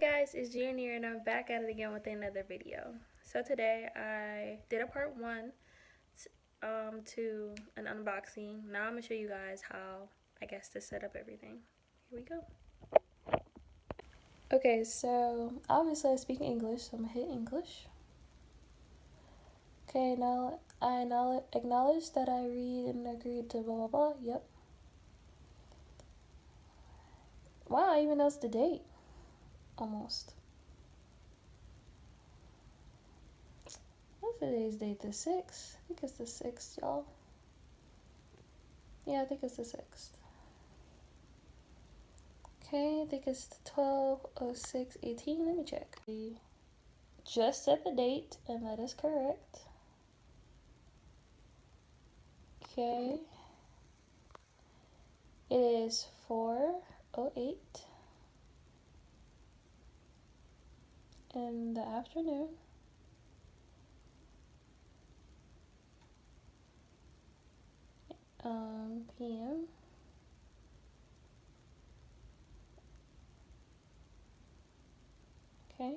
Hey guys, it's Junior and I'm back at it again with another video. So today I did a part 1 to an unboxing. Now I'm going to show you guys how, to set up everything. Here we go. Okay, so obviously I speak English, so I'm going to hit English. Okay, now I acknowledge that I read and agree to blah blah blah. Yep. Wow, I even knows the date. Almost. What's today's date? The 6th? I think it's the 6th, y'all. Yeah, I think it's the 6th. Okay, I think it's the 12/06/18. Let me check. We just set the date, and that is correct. Okay. It is 4:08 in the afternoon. PM. Okay.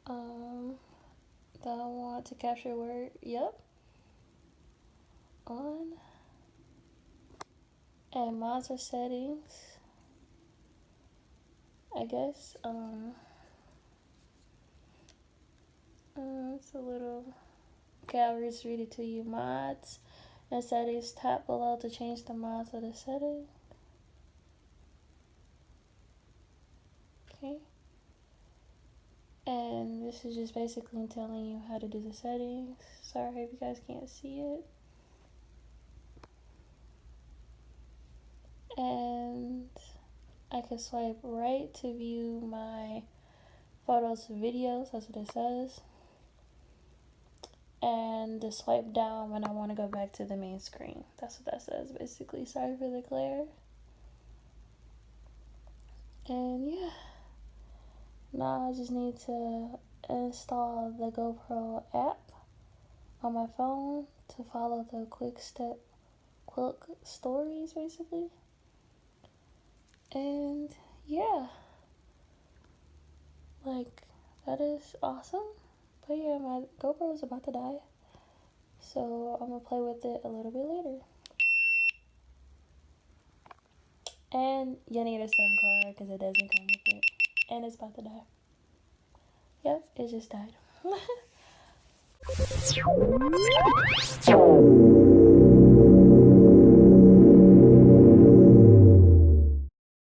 Do I want to capture word? Yep. On. And monitor settings. I guess, it's a little, okay, I'll just read it to you. Mods and settings, tap below to change the mods of the setting. Okay. And this is just basically telling you how to do the settings. Sorry if you guys can't see it. And I can swipe right to view my photos and videos, that's what it says. And to swipe down when I want to go back to the main screen. That's what that says basically. Sorry for the glare. And yeah. Now I just need to install the GoPro app on my phone to follow the Quik stories basically. And yeah, like, that is awesome. But yeah, my GoPro is about to die, so I'm gonna play with it a little bit later. And you need a SIM card because it doesn't come with it, and it's about to die. Yep, it just died.